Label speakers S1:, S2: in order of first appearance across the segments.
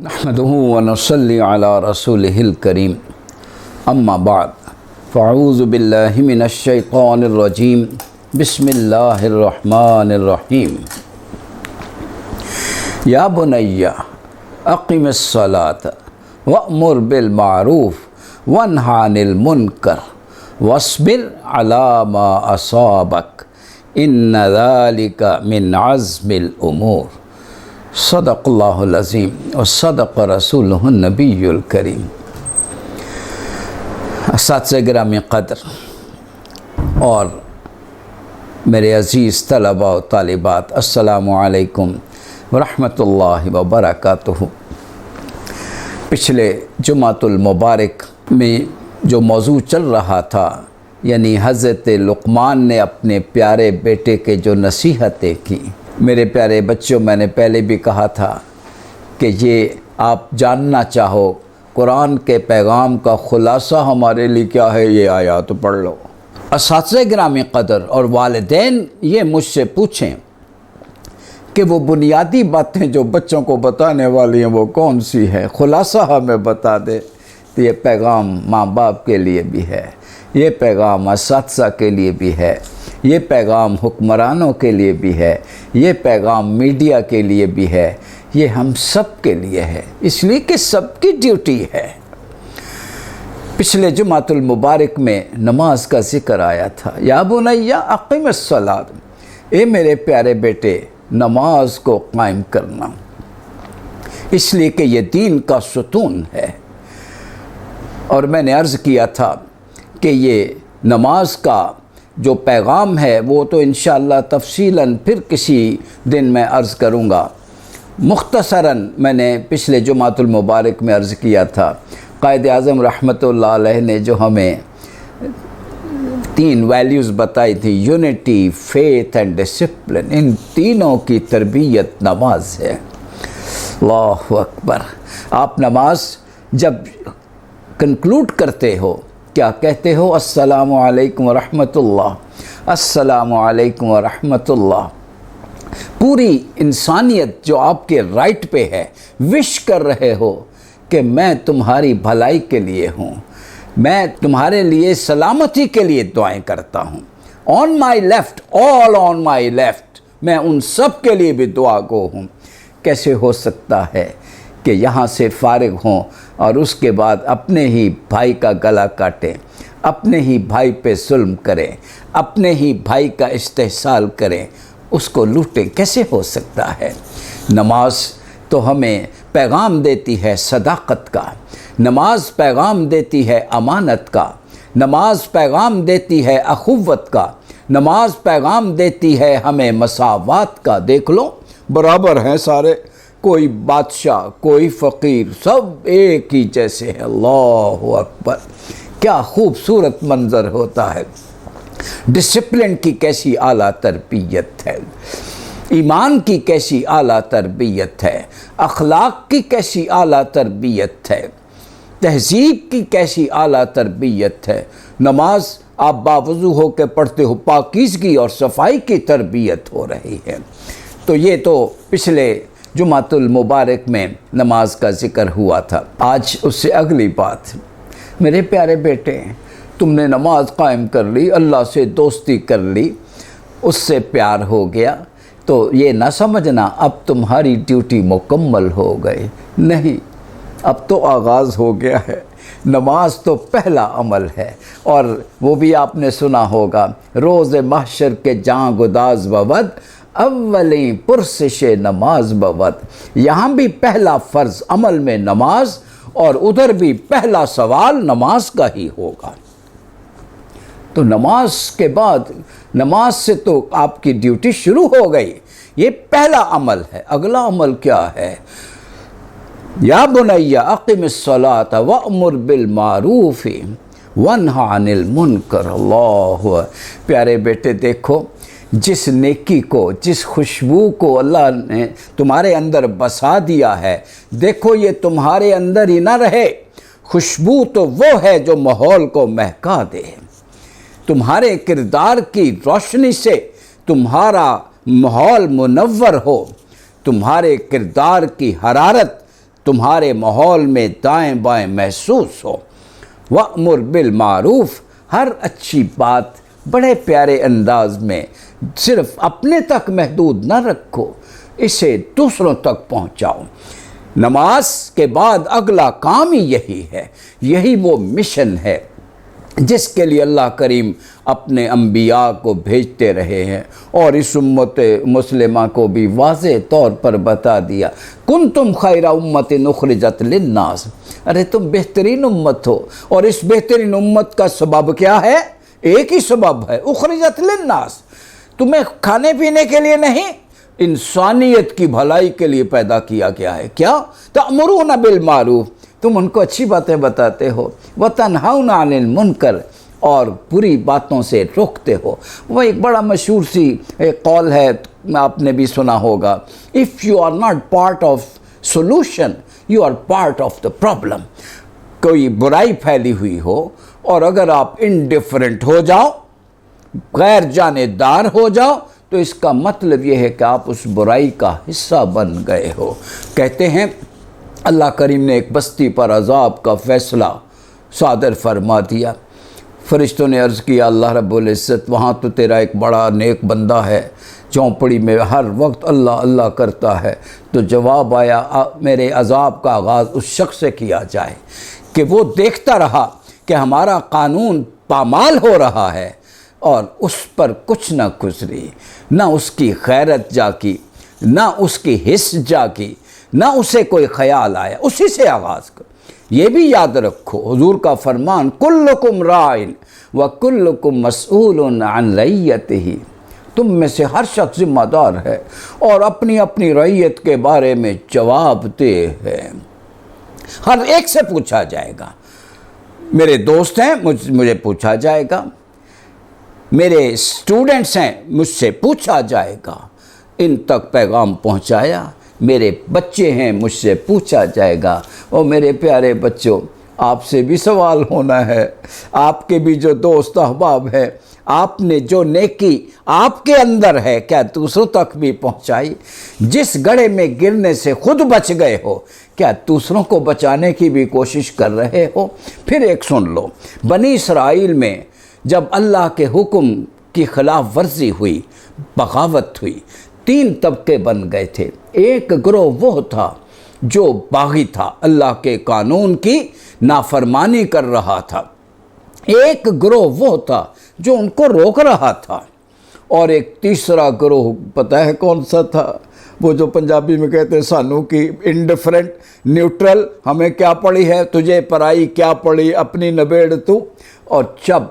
S1: نحمده ونصلي على رسوله الكريم اما بعد فاعوذ بالله من الشيطان الرجيم بسم الله الرحمن الرحيم يا بني اقم الصلاة وأمر بالمعروف وانه عن المنكر واصبر على ما أصابك ان ذلك من عزم الامور صدق اللہ العظیم و صدق رسولہ النبی الکریم۔ اساتذہ گرامی قدر اور میرے عزیز طلباء و طالبات، السلام علیکم ورحمۃ اللہ وبرکاتہ۔ پچھلے جمعۃ المبارک میں جو موضوع چل رہا تھا، یعنی حضرت لقمان نے اپنے پیارے بیٹے کے جو نصیحتیں کی، میرے پیارے بچوں، میں نے پہلے بھی کہا تھا کہ یہ آپ جاننا چاہو قرآن کے پیغام کا خلاصہ ہمارے لیے کیا ہے، یہ آیات پڑھ لو۔ اساتذہ گرامی قدر اور والدین یہ مجھ سے پوچھیں کہ وہ بنیادی باتیں جو بچوں کو بتانے والی ہیں وہ کون سی ہے، خلاصہ ہمیں بتا دے۔ تو یہ پیغام ماں باپ کے لیے بھی ہے، یہ پیغام اساتذہ کے لیے بھی ہے، یہ پیغام حکمرانوں کے لیے بھی ہے، یہ پیغام میڈیا کے لیے بھی ہے، یہ ہم سب کے لیے ہے، اس لیے کہ سب کی ڈیوٹی ہے۔ پچھلے جمعۃ المبارک میں نماز کا ذکر آیا تھا، یا بنی اقم الصلاۃ، اے میرے پیارے بیٹے نماز کو قائم کرنا، اس لیے کہ یہ دین کا ستون ہے۔ اور میں نے عرض کیا تھا کہ یہ نماز کا جو پیغام ہے وہ تو انشاءاللہ تفصیلاً پھر کسی دن میں عرض کروں گا۔ مختصراً میں نے پچھلے جمعۃ المبارک میں عرض کیا تھا، قائد اعظم رحمۃ اللہ علیہ نے جو ہمیں 3 ویلیوز بتائی تھی، یونٹی، فیتھ اینڈ ڈسپلن، ان تینوں کی تربیت نماز ہے۔ اللہ اکبر۔ آپ نماز جب کنکلوڈ کرتے ہو کیا کہتے ہو؟ السلام علیکم ورحمۃ اللہ، السلام علیکم ورحمۃ اللہ۔ پوری انسانیت جو آپ کے رائٹ پہ ہے، وش کر رہے ہو کہ میں تمہاری بھلائی کے لیے ہوں، میں تمہارے لیے سلامتی کے لیے دعائیں کرتا ہوں۔ آن my left, all on my left, میں ان سب کے لیے بھی دعا گو ہوں۔ کیسے ہو سکتا ہے کہ یہاں سے فارغ ہوں اور اس کے بعد اپنے ہی بھائی کا گلا کاٹیں، اپنے ہی بھائی پہ ظلم کریں، اپنے ہی بھائی کا استحصال کریں، اس کو لوٹیں؟ کیسے ہو سکتا ہے؟ نماز تو ہمیں پیغام دیتی ہے صداقت کا، نماز پیغام دیتی ہے امانت کا، نماز پیغام دیتی ہے اخوت کا، نماز پیغام دیتی ہے ہمیں مساوات کا۔ دیکھ لو، برابر ہیں سارے، کوئی بادشاہ، کوئی فقیر، سب ایک ہی جیسے ہیں۔ اللہ اکبر، کیا خوبصورت منظر ہوتا ہے۔ ڈسپلن کی کیسی اعلیٰ تربیت ہے، ایمان کی کیسی اعلیٰ تربیت ہے، اخلاق کی کیسی اعلیٰ تربیت ہے، تہذیب کی کیسی اعلیٰ تربیت ہے۔ نماز آپ باوضو ہو کے پڑھتے ہو، پاکیزگی اور صفائی کی تربیت ہو رہی ہے۔ تو یہ تو پچھلے جمعۃ المبارک میں نماز کا ذکر ہوا تھا۔ آج اس سے اگلی بات، میرے پیارے بیٹے، تم نے نماز قائم کر لی، اللہ سے دوستی کر لی، اس سے پیار ہو گیا، تو یہ نہ سمجھنا اب تمہاری ڈیوٹی مکمل ہو گئی، نہیں، اب تو آغاز ہو گیا ہے۔ نماز تو پہلا عمل ہے، اور وہ بھی آپ نے سنا ہوگا، روز محشر کے جاں گداز بود، اولیں پرسش نماز بود۔ یہاں بھی پہلا فرض عمل میں نماز، اور ادھر بھی پہلا سوال نماز کا ہی ہوگا۔ تو نماز کے بعد، نماز سے تو آپ کی ڈیوٹی شروع ہو گئی، یہ پہلا عمل ہے۔ اگلا عمل کیا ہے؟ یا بنی اقم الصلاۃ وأمر بالمعروف وانہ عن المنکر۔ اللہ پیارے بیٹے، دیکھو، جس نیکی کو، جس خوشبو کو اللہ نے تمہارے اندر بسا دیا ہے، دیکھو یہ تمہارے اندر ہی نہ رہے۔ خوشبو تو وہ ہے جو ماحول کو مہکا دے۔ تمہارے کردار کی روشنی سے تمہارا ماحول منور ہو، تمہارے کردار کی حرارت تمہارے ماحول میں دائیں بائیں محسوس ہو۔ وَأْمُرْ بِالْمَعْرُوفِ، ہر اچھی بات بڑے پیارے انداز میں صرف اپنے تک محدود نہ رکھو، اسے دوسروں تک پہنچاؤ۔ نماز کے بعد اگلا کام ہی یہی ہے، یہی وہ مشن ہے جس کے لیے اللہ کریم اپنے انبیاء کو بھیجتے رہے ہیں، اور اس امت مسلمہ کو بھی واضح طور پر بتا دیا، کنتم خیر امت اخرجت للناس، ارے تم بہترین امت ہو، اور اس بہترین امت کا سبب کیا ہے؟ ایک ہی سبب ہے، اخرجت للناس، تمہیں کھانے پینے کے لیے نہیں، انسانیت کی بھلائی کے لیے پیدا کیا گیا ہے۔ کیا؟ تأمرون بالمعروف، تم ان کو اچھی باتیں بتاتے ہو، وتنہون عن المنکر، اور بری باتوں سے روکتے ہو۔ وہ ایک بڑا مشہور سی ایک قول ہے، آپ نے بھی سنا ہوگا، if you are not part of solution you are part of the problem۔ کوئی برائی پھیلی ہوئی ہو اور اگر آپ انڈیفرنٹ ہو جاؤ، غیر جانبدار ہو جاؤ، تو اس کا مطلب یہ ہے کہ آپ اس برائی کا حصہ بن گئے ہو۔ کہتے ہیں اللہ کریم نے ایک بستی پر عذاب کا فیصلہ صادر فرما دیا۔ فرشتوں نے عرض کیا اللہ رب العزت، وہاں تو تیرا ایک بڑا نیک بندہ ہے، چونپڑی میں ہر وقت اللہ اللہ کرتا ہے۔ تو جواب آیا میرے عذاب کا آغاز اس شخص سے کیا جائے کہ وہ دیکھتا رہا کہ ہمارا قانون پامال ہو رہا ہے، اور اس پر کچھ نہ گزری، نہ اس کی غیرت جاگی، نہ اس کی حس جاگی، نہ اسے کوئی خیال آیا، اسی سے آغاز کر۔ یہ بھی یاد رکھو حضور کا فرمان، کلکم راعٍ وکلکم مسئول عن رعیتہ، تم میں سے ہر شخص ذمہ دار ہے اور اپنی اپنی رعیت کے بارے میں جواب دہ ہے، ہر ایک سے پوچھا جائے گا۔ میرے دوست ہیں، مجھے پوچھا جائے گا، میرے اسٹوڈنٹس ہیں، مجھ سے پوچھا جائے گا، ان تک پیغام پہنچایا، میرے بچے ہیں، مجھ سے پوچھا جائے گا۔ اور میرے پیارے بچوں، آپ سے بھی سوال ہونا ہے، آپ کے بھی جو دوست احباب ہے، آپ نے جو نیکی آپ کے اندر ہے کیا دوسروں تک بھی پہنچائی؟ جس گڑھے میں گرنے سے خود بچ گئے ہو، کیا دوسروں کو بچانے کی بھی کوشش کر رہے ہو؟ پھر ایک سن لو، بنی اسرائیل میں جب اللہ کے حکم کی خلاف ورزی ہوئی، بغاوت ہوئی، 3 طبقے بن گئے تھے۔ ایک گروہ وہ تھا جو باغی تھا، اللہ کے قانون کی نافرمانی کر رہا تھا، ایک گروہ وہ تھا جو ان کو روک رہا تھا، اور ایک تیسرا گروہ پتہ ہے کون سا تھا؟ وہ جو پنجابی میں کہتے ہیں سانو کی، انڈیفرنٹ، نیوٹرل، ہمیں کیا پڑی ہے، تجھے پرائی کیا پڑی، اپنی نبیڑ تو۔ اور جب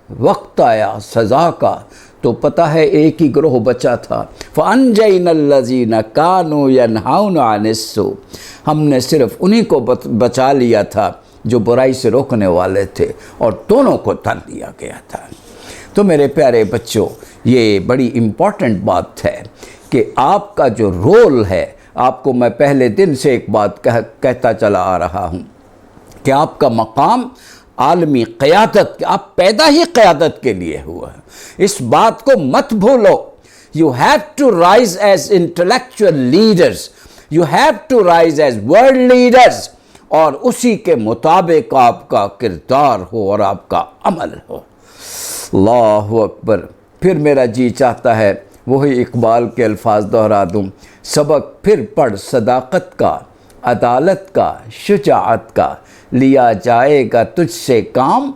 S1: وقت آیا سزا کا تو پتہ ہے ایک ہی گروہ بچا تھا، فَأَنْجَيْنَا الَّذِينَ كَانُوا يَنْهَوْنَ عَنِ السُّوءِ، ہم نے صرف انہی کو بچا لیا تھا جو برائی سے روکنے والے تھے، اور دونوں کو تل دیا گیا تھا۔ تو میرے پیارے بچوں، یہ بڑی امپورٹنٹ بات ہے کہ آپ کا جو رول ہے، آپ کو میں پہلے دن سے ایک بات کہتا چلا آ رہا ہوں کہ آپ کا مقام عالمی قیادت، آپ پیدا ہی قیادت کے لیے ہوا ہے، اس بات کو مت بھولو۔ You have to rise as intellectual leaders, you have to rise as world leaders، اور اسی کے مطابق آپ کا کردار ہو اور آپ کا عمل ہو۔ اللہ اکبر۔ پھر میرا جی چاہتا ہے وہی اقبال کے الفاظ دہرا دوں، سبق پھر پڑھ صداقت کا، عدالت کا، شجاعت کا، لیا جائے گا تجھ سے کام،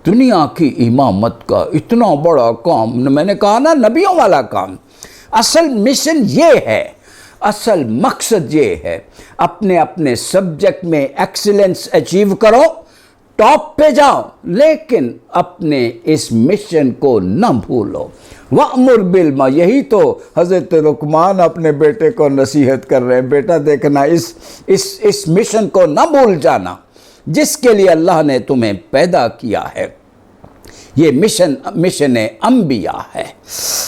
S1: دنیا کی امامت کا، اتنا بڑا کام، میں نے کہا نا نبیوں والا کام۔ اصل مشن یہ ہے، اصل مقصد یہ ہے، اپنے اپنے سبجیکٹ میں ایکسیلنس اچیو کرو، ٹاپ پہ جاؤ، لیکن اپنے اس مشن کو نہ بھولو۔ وَأْمُرْ بِالْمَعْرُوفِ، یہی تو حضرت لقمان اپنے بیٹے کو نصیحت کر رہے ہیں، بیٹا دیکھنا اس مشن کو نہ بھول جانا جس کے لیے اللہ نے تمہیں پیدا کیا ہے۔ یہ مشن انبیاء ہے۔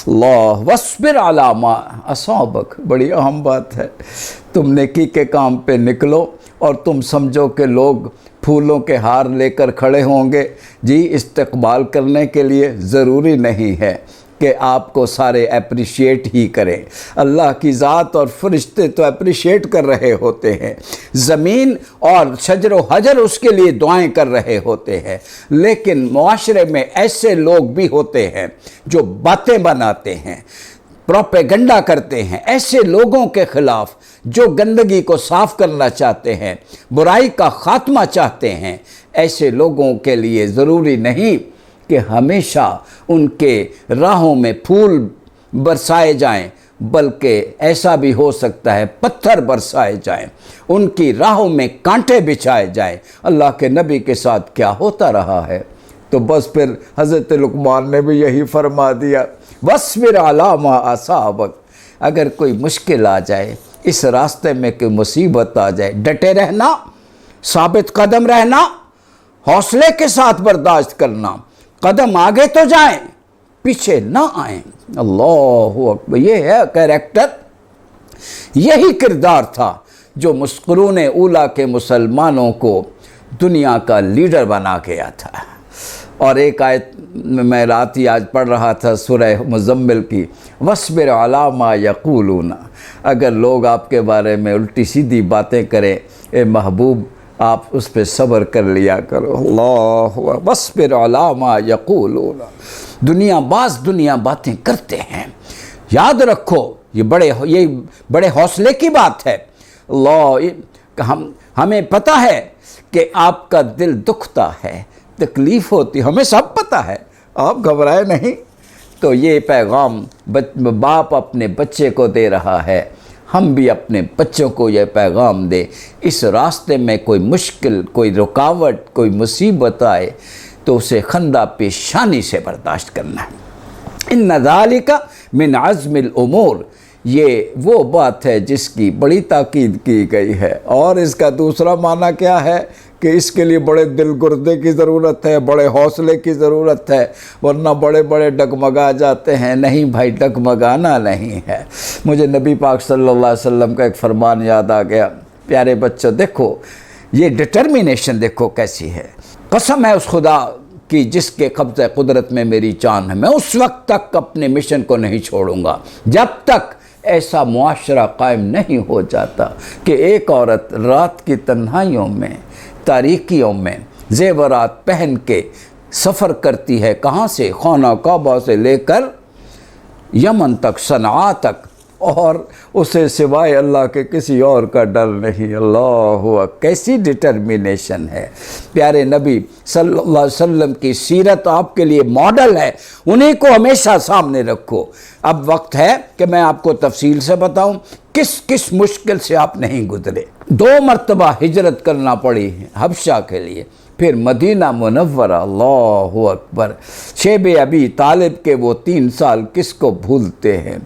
S1: اللہ وَاصْبِرْ عَلَىٰ مَا أَصَابَكَ، بڑی اہم بات ہے۔ تم نیکی کے کام پہ نکلو اور تم سمجھو کہ لوگ پھولوں کے ہار لے کر کھڑے ہوں گے جی استقبال کرنے کے لیے، ضروری نہیں ہے۔ کہ آپ کو سارے اپریشیٹ ہی کریں۔ اللہ کی ذات اور فرشتے تو اپریشیٹ کر رہے ہوتے ہیں، زمین اور شجر و حجر اس کے لیے دعائیں کر رہے ہوتے ہیں، لیکن معاشرے میں ایسے لوگ بھی ہوتے ہیں جو باتیں بناتے ہیں، پروپیگنڈا کرتے ہیں، ایسے لوگوں کے خلاف جو گندگی کو صاف کرنا چاہتے ہیں، برائی کا خاتمہ چاہتے ہیں۔ ایسے لوگوں کے لیے ضروری نہیں کہ ہمیشہ ان کے راہوں میں پھول برسائے جائیں، بلکہ ایسا بھی ہو سکتا ہے پتھر برسائے جائیں، ان کی راہوں میں کانٹے بچھائے جائیں۔ اللہ کے نبی کے ساتھ کیا ہوتا رہا ہے؟ تو بس پھر حضرت لقمان نے بھی یہی فرما دیا، وَاصْبِرْ عَلَىٰ مَا أَصَابَكَ۔ اگر کوئی مشکل آ جائے، اس راستے میں کوئی مصیبت آ جائے، ڈٹے رہنا، ثابت قدم رہنا، حوصلے کے ساتھ برداشت کرنا، قدم آگے تو جائیں، پیچھے نہ آئیں۔ اللہ اکبر، یہ ہے کریکٹر، یہی کردار تھا جو قرون اولیٰ کے مسلمانوں کو دنیا کا لیڈر بنا گیا تھا۔ اور ایک آیت میں رات ہی آج پڑھ رہا تھا سورہ مزمل کی، وَاصْبِرْ عَلَىٰ مَا يَقُولُونَ۔ اگر لوگ آپ کے بارے میں الٹی سیدھی باتیں کریں، اے محبوب آپ اس پہ صبر کر لیا کرو۔ اللہ وَاصْبِرْ عَلَىٰ مَا يَقُولُونَ۔ دنیا باتیں کرتے ہیں، یاد رکھو یہ بڑے حوصلے کی بات ہے۔ اللہ ہمیں پتہ ہے کہ آپ کا دل دکھتا ہے، تکلیف ہوتی، ہمیں سب پتہ ہے، آپ گھبرائے نہیں۔ تو یہ پیغام باپ اپنے بچے کو دے رہا ہے، ہم بھی اپنے بچوں کو یہ پیغام دیں۔ اس راستے میں کوئی مشکل، کوئی رکاوٹ، کوئی مصیبت آئے تو اسے خندہ پیشانی سے برداشت کرنا ہے۔ ان ذالک من عزم الامور، یہ وہ بات ہے جس کی بڑی تاکید کی گئی ہے۔ اور اس کا دوسرا معنی کیا ہے کہ اس کے لیے بڑے دل گردے کی ضرورت ہے، بڑے حوصلے کی ضرورت ہے، ورنہ بڑے ڈگمگا جاتے ہیں۔ نہیں بھائی، ڈگمگانا نہیں ہے۔ مجھے نبی پاک صلی اللہ علیہ وسلم کا ایک فرمان یاد آ گیا، پیارے بچوں دیکھو یہ ڈٹرمینیشن دیکھو کیسی ہے۔ قسم ہے اس خدا کی جس کے قبضہ قدرت میں میری جان ہے، میں اس وقت تک اپنے مشن کو نہیں چھوڑوں گا جب تک ایسا معاشرہ قائم نہیں ہو جاتا کہ ایک عورت رات کی تنہائیوں میں، تاریکیوں میں زیورات پہن کے سفر کرتی ہے، کہاں سے؟ خانہ کعبہ سے لے کر یمن تک، صنعاء تک، اور اسے سوائے اللہ کے کسی اور کا ڈر نہیں۔ اللہ کیسی ڈٹرمینیشن ہے۔ پیارے نبی صلی اللہ علیہ وسلم کی سیرت آپ کے لیے ماڈل ہے، انہیں کو ہمیشہ سامنے رکھو۔ اب وقت ہے کہ میں آپ کو تفصیل سے بتاؤں کس مشکل سے آپ نہیں گزرے۔ 2 مرتبہ ہجرت کرنا پڑی حبشہ کے لیے، پھر مدینہ منورہ۔ اللہ اکبر، شیب ابی طالب کے وہ 3 سال کس کو بھولتے ہیں،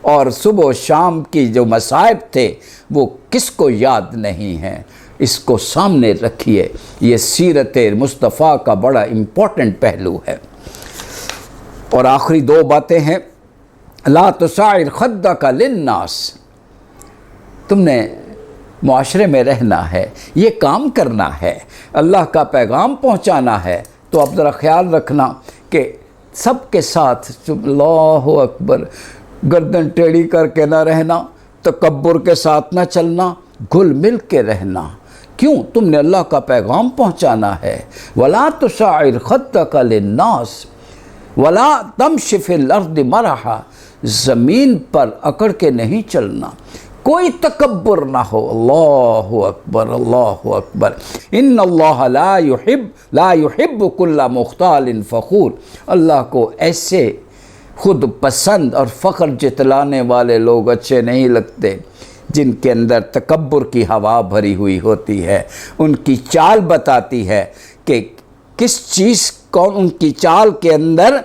S1: اور صبح و شام کی جو مصائب تھے وہ کس کو یاد نہیں ہیں۔ اس کو سامنے رکھیے، یہ سیرت مصطفیٰ کا بڑا امپورٹنٹ پہلو ہے۔ اور آخری 2 باتیں ہیں، لا تسعر خدک للناس، تم نے معاشرے میں رہنا ہے، یہ کام کرنا ہے، اللہ کا پیغام پہنچانا ہے، تو اب ذرا خیال رکھنا کہ سب کے ساتھ اللہ اکبر گردن ٹیڑھی کر کے نہ رہنا، تکبر کے ساتھ نہ چلنا، گھل مل کے رہنا۔ کیوں؟ تم نے اللہ کا پیغام پہنچانا ہے۔ وَلَا تُسَعِّرْ خَدَّكَ لِلنَّاسِ وَلَا تَمْشِ فِي الْأَرْضِ مَرَحًا، زمین پر اکڑ کے نہیں چلنا، کوئی تکبر نہ ہو۔ اللہ اکبر، اللہ اکبر۔ ان اللہ لا يحب كل مختال فخور، اللہ کو ایسے خود پسند اور فخر جتلانے والے لوگ اچھے نہیں لگتے جن کے اندر تکبر کی ہوا بھری ہوئی ہوتی ہے۔ ان کی چال بتاتی ہے کہ کس چیز ان کی چال کے اندر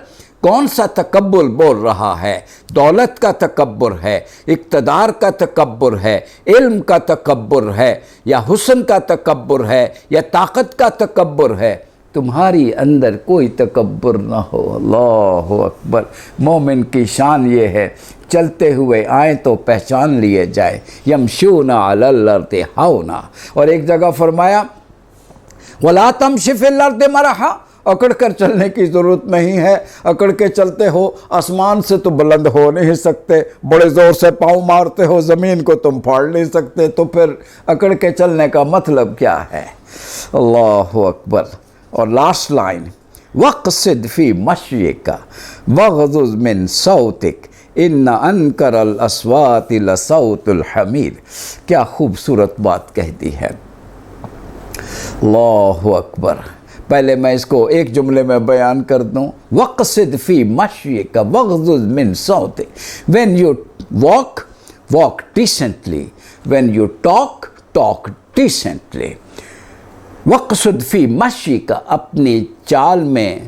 S1: کون سا تکبر بول رہا ہے۔ دولت کا تکبر ہے، اقتدار کا تکبر ہے، علم کا تکبر ہے، یا حسن کا تکبر ہے، یا طاقت کا تکبر ہے۔ تمہاری اندر کوئی تکبر نہ ہو۔ اللہ اکبر۔ مومن کی شان یہ ہے، چلتے ہوئے آئیں تو پہچان لیے جائے، یمشون علی الارض ہونا۔ اور ایک جگہ فرمایا وَلَا تَمْشِ فِي الْأَرْضِ مَرَحًا، اکڑ کر چلنے کی ضرورت نہیں ہے. اکڑ کے چلتے ہو آسمان سے تو بلند ہو نہیں سکتے, بڑے زور سے پاؤں مارتے ہو زمین کو تم پھاڑ نہیں سکتے, تو پھر اکڑ کے چلنے کا مطلب کیا ہے؟ اللہ اکبر. اور لاسٹ لائن, وَقْصِدْ فِي مَشْيِكَ وَغْضُضْ مِنْ صَوْتِكَ ان انکر الاصوات لصوت الحمیر. کیا خوبصورت بات کہہ دی ہے. اللہ اکبر. پہلے میں اس کو ایک جملے میں بیان کر دوں. وَقْصِدْ فِي مَشْيِكَ وَغْضُضْ مِنْ صَوْتِكَ. when you walk, walk decently. when you talk, talk decently. وَقْصِدْ فِي مَشْيِكَ, اپنی چال میں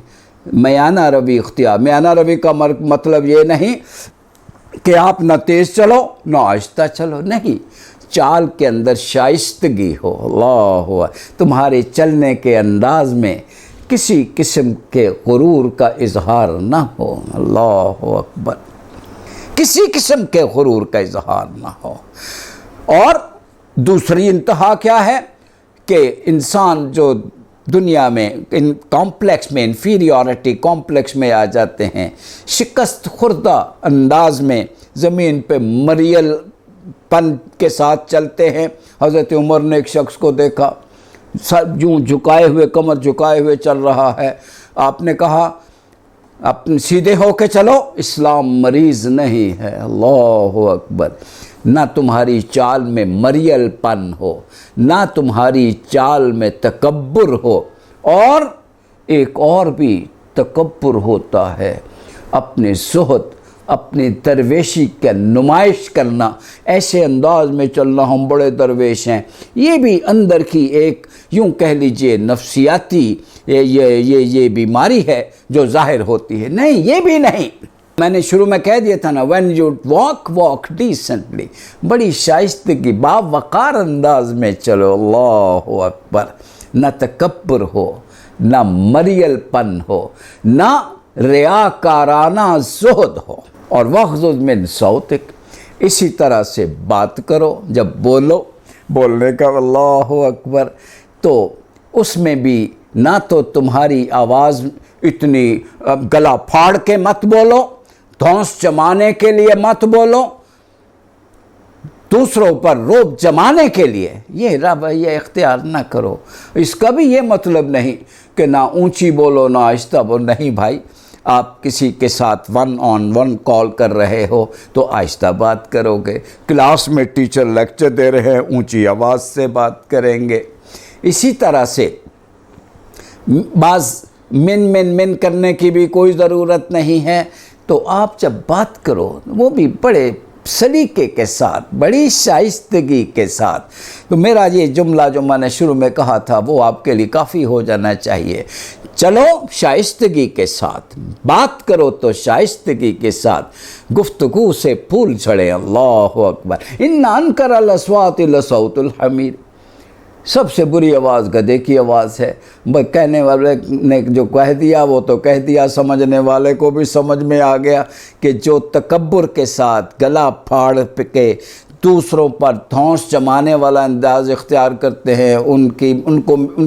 S1: میانہ روی اختیار. میانہ روی کا مطلب یہ نہیں کہ آپ نہ تیز چلو نہ آہستہ چلو, نہیں, چال کے اندر شائستگی ہو. اللہ, تمہارے چلنے کے انداز میں کسی قسم کے غرور کا اظہار نہ ہو. اللہ اکبر. کسی قسم کے غرور کا اظہار نہ ہو. اور دوسری انتہا کیا ہے کہ انسان جو دنیا میں ان کمپلیکس میں, انفیریورٹی کمپلیکس میں آ جاتے ہیں, شکست خوردہ انداز میں زمین پہ مریل پن کے ساتھ چلتے ہیں. حضرت عمر نے ایک شخص کو دیکھا, یوں جھکائے ہوئے, کمر جھکائے ہوئے چل رہا ہے. آپ نے کہا اپنے سیدھے ہو کے چلو, اسلام مریض نہیں ہے. اللہ اکبر. نہ تمہاری چال میں مریل پن ہو, نہ تمہاری چال میں تکبر ہو. اور ایک اور بھی تکبر ہوتا ہے, اپنے زہد, اپنی درویشی کا نمائش کرنا, ایسے انداز میں چلنا ہم بڑے درویش ہیں. یہ بھی اندر کی ایک یوں کہہ لیجئے نفسیاتی یہ بیماری ہے جو ظاہر ہوتی ہے. نہیں, یہ بھی نہیں. میں نے شروع میں کہہ دیا تھا نا, when you walk, walk decently. بڑی شائستگی, باوقار انداز میں چلو. اللہ اکبر. نہ تکبر ہو, نہ مریل پن ہو, نہ ریاکارانہ زہد ہو. اور وَغْضُضْ مِنْ صَوْتِكَ, اسی طرح سے بات کرو جب بولو, بولنے کا اللہ اکبر, تو اس میں بھی نہ تو تمہاری آواز اتنی گلا پھاڑ کے مت بولو, دھونس جمانے کے لیے مت بولو, دوسروں پر روب جمانے کے لیے یہ اختیار نہ کرو. اس کا بھی یہ مطلب نہیں کہ نہ اونچی بولو نہ آہستہ بولو. نہیں بھائی, آپ کسی کے ساتھ 1-on-1 کال کر رہے ہو تو آہستہ بات کرو گے. کلاس میں ٹیچر لیکچر دے رہے ہیں, اونچی آواز سے بات کریں گے. اسی طرح سے بعض من کرنے کی بھی کوئی ضرورت نہیں ہے. تو آپ جب بات کرو وہ بھی بڑے سلیقے کے ساتھ, بڑی شائستگی کے ساتھ. تو میرا یہ جملہ جو میں نے شروع میں کہا تھا وہ آپ کے لیے کافی ہو جانا چاہیے. چلو شائستگی کے ساتھ, بات کرو تو شائستگی کے ساتھ, گفتگو سے پھول جھڑے. اللہ اکبر. ان انکر الاصوات لصوت الحمیر. سب سے بری آواز گدھے کی آواز ہے. کہنے والے نے جو کہہ دیا وہ تو کہہ دیا, سمجھنے والے کو بھی سمجھ میں آ گیا کہ جو تکبر کے ساتھ گلا پھاڑ کے دوسروں پر دھونس جمانے والا انداز اختیار کرتے ہیں, ان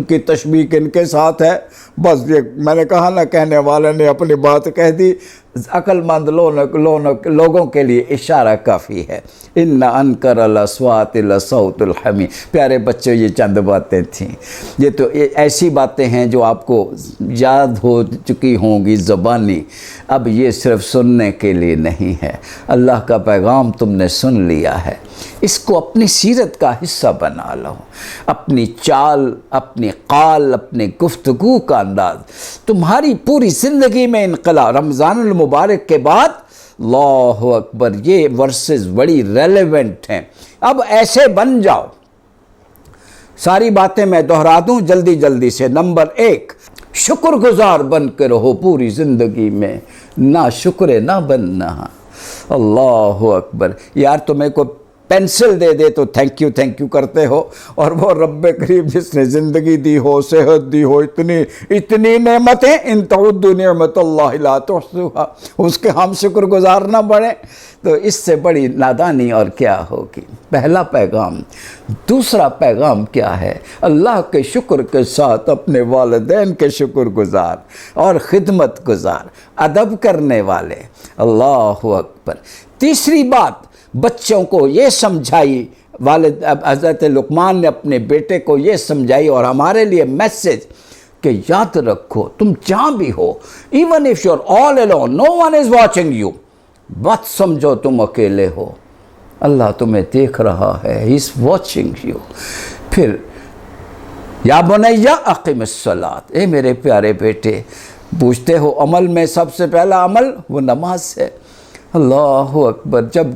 S1: کی تشبیہ کن کے ساتھ ہے. بس یہ میں نے کہا نا, کہنے والے نے اپنی بات کہہ دی. عقل مند لوگوں کے لیے اشارہ کافی ہے. ان انکر الاصوات لصوت الحمیر. پیارے بچوں, یہ چند باتیں تھیں. یہ تو ایسی باتیں ہیں جو آپ کو یاد ہو چکی ہوں گی زبانی. اب یہ صرف سننے کے لیے نہیں ہے. اللہ کا پیغام تم نے سن لیا ہے, اس کو اپنی سیرت کا حصہ بنا لو. اپنی چال, اپنی قال, اپنی گفتگو کا انداز تمہاری پوری زندگی میں انقلاب. رمضان المبارک کے بعد اللہ اکبر, یہ ورسز بڑی ریلیونٹ ہیں. اب ایسے بن جاؤ. ساری باتیں میں دہرا دوں جلدی سے. نمبر 1, شکر گزار بن کے رہو پوری زندگی میں, نہ شکر نہ بننا. اللہ اکبر. یار تمہیں کو پینسل دے دے تو تھینک یو کرتے ہو، اور وہ رب کریم جس نے زندگی دی ہو، صحت دی ہو، اتنی نعمتیں، ان تعدوا نعمت اللہ لا تحصوها، اس کے ہم شکر گزار نہ بڑھیں تو اس سے بڑی نادانی اور کیا ہوگی۔ پہلا پیغام۔ دوسرا پیغام کیا ہے؟ اللہ کے شکر کے ساتھ اپنے والدین کے شکر گزار اور خدمت گزار، ادب کرنے والے۔ اللہ اکبر۔ تیسری بات بچوں کو یہ سمجھائی، والد حضرت لقمان نے اپنے بیٹے کو یہ سمجھائی، اور ہمارے لیے میسج کہ یاد رکھو تم جہاں بھی ہو، even if you're all alone, no one is watching you، بات سمجھو تم اکیلے ہو، اللہ تمہیں دیکھ رہا ہے، he is watching you۔ پھر یا بنی اقم الصلاۃ، اے میرے پیارے بیٹے، پوچھتے ہو عمل میں سب سے پہلا عمل وہ نماز ہے۔ اللہ اکبر۔ جب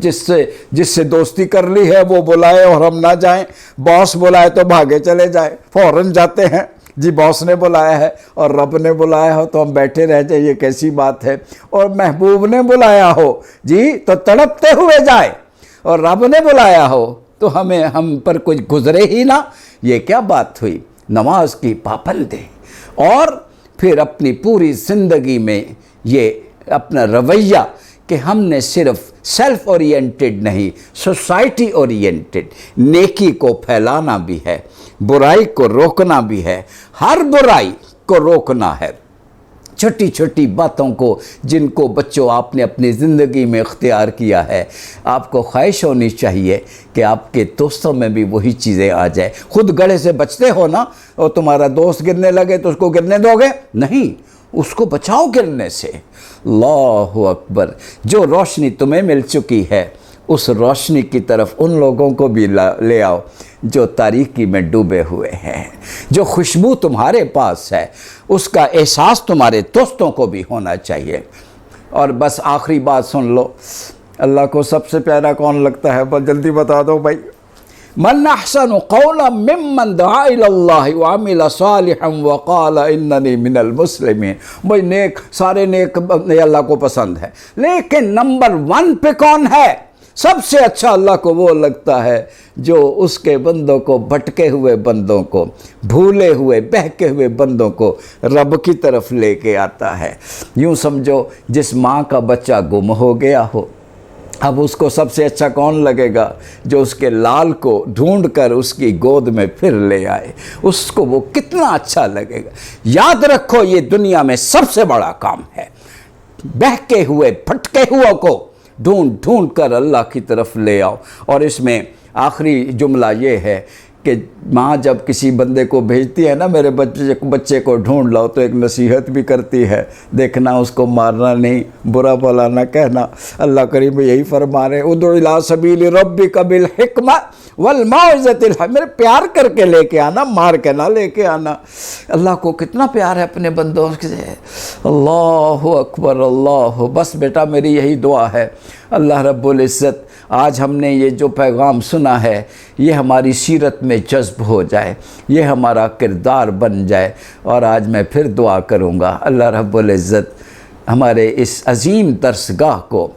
S1: جس سے دوستی کر لی ہے وہ بلائے اور ہم نہ جائیں، باس بلائے تو بھاگے چلے جائیں، فوراً جاتے ہیں، جی باس نے بلایا ہے اور رب نے بلایا ہو تو ہم بیٹھے رہ جائیں، یہ کیسی بات ہے؟ اور محبوب نے بلایا ہو جی تو تڑپتے ہوئے جائے، اور رب نے بلایا ہو تو ہم پر کچھ گزرے ہی نہ، یہ کیا بات ہوئی؟ نماز کی پابندی۔ اور پھر اپنی پوری زندگی میں یہ اپنا رویہ کہ ہم نے صرف سیلف اورینٹڈ نہیں، سوسائٹی اورینٹڈ، نیکی کو پھیلانا بھی ہے، برائی کو روکنا بھی ہے، ہر برائی کو روکنا ہے۔ چھوٹی چھوٹی باتوں کو جن کو بچوں آپ نے اپنی زندگی میں اختیار کیا ہے، آپ کو خواہش ہونی چاہیے کہ آپ کے دوستوں میں بھی وہی چیزیں آ جائیں۔ خود گڑھے سے بچتے ہو نا، اور تمہارا دوست گرنے لگے تو اس کو گرنے دو گے؟ نہیں، اس کو بچاؤ گرنے سے۔ اللہ اکبر۔ جو روشنی تمہیں مل چکی ہے اس روشنی کی طرف ان لوگوں کو بھی لے آؤ جو تاریکی میں ڈوبے ہوئے ہیں۔ جو خوشبو تمہارے پاس ہے اس کا احساس تمہارے دوستوں کو بھی ہونا چاہیے۔ اور بس آخری بات سن لو، اللہ کو سب سے پیارا کون لگتا ہے؟ بس جلدی بتا دو بھائی۔ من احسن قولا ممن دعا الی اللہ وعمل صالحا وقال اننی من المسلمین۔ بھائی نیک، سارے نیک اللہ کو پسند ہے، لیکن نمبر 1 پہ کون ہے؟ سب سے اچھا اللہ کو وہ لگتا ہے جو اس کے بندوں کو، بھٹکے ہوئے بندوں کو، بھولے ہوئے بہکے ہوئے بندوں کو رب کی طرف لے کے آتا ہے۔ یوں سمجھو جس ماں کا بچہ گم ہو گیا ہو، اب اس کو سب سے اچھا کون لگے گا؟ جو اس کے لال کو ڈھونڈ کر اس کی گود میں پھر لے آئے، اس کو وہ کتنا اچھا لگے گا۔ یاد رکھو یہ دنیا میں سب سے بڑا کام ہے، بہکے ہوئے بھٹکے ہوئے کو ڈھونڈ کر اللہ کی طرف لے آؤ۔ اور اس میں آخری جملہ یہ ہے کہ ماں جب کسی بندے کو بھیجتی ہے نا، میرے بچے کو ڈھونڈ لاؤ، تو ایک نصیحت بھی کرتی ہے، دیکھنا اس کو مارنا نہیں، برا بھلا نہ کہنا۔ اللہ کریم یہی فرما رہے ہیں، ادع الی سبیل ربک بالحکمہ والموعظۃ الحسنہ، میرے پیار کر کے لے کے آنا، مار کے نہ لے کے آنا۔ اللہ کو کتنا پیار ہے اپنے بندوں سے۔ اللہ اکبر۔ اللہ، بس بیٹا میری یہی دعا ہے، اللہ رب العزت آج ہم نے یہ جو پیغام سنا ہے یہ ہماری سیرت میں جذب ہو جائے، یہ ہمارا کردار بن جائے۔ اور آج میں پھر دعا کروں گا اللہ رب العزت ہمارے اس عظیم درسگاہ کو،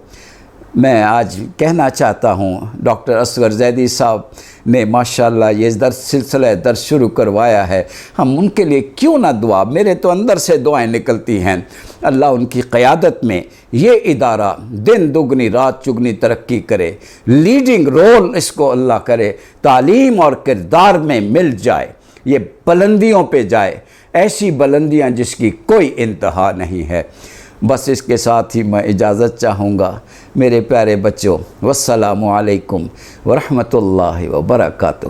S1: میں آج کہنا چاہتا ہوں ڈاکٹر اصغر زیدی صاحب نے ماشاءاللہ یہ سلسلہ درس شروع کروایا ہے، ہم ان کے لیے کیوں نہ دعا، میرے تو اندر سے دعائیں نکلتی ہیں، اللہ ان کی قیادت میں یہ ادارہ دن دگنی رات چگنی ترقی کرے، لیڈنگ رول اس کو اللہ کرے، تعلیم اور کردار میں مل جائے، یہ بلندیوں پہ جائے، ایسی بلندیاں جس کی کوئی انتہا نہیں ہے۔ بس اس کے ساتھ ہی میں اجازت چاہوں گا میرے پیارے بچوں، والسلام علیکم ورحمۃ اللہ وبرکاتہ۔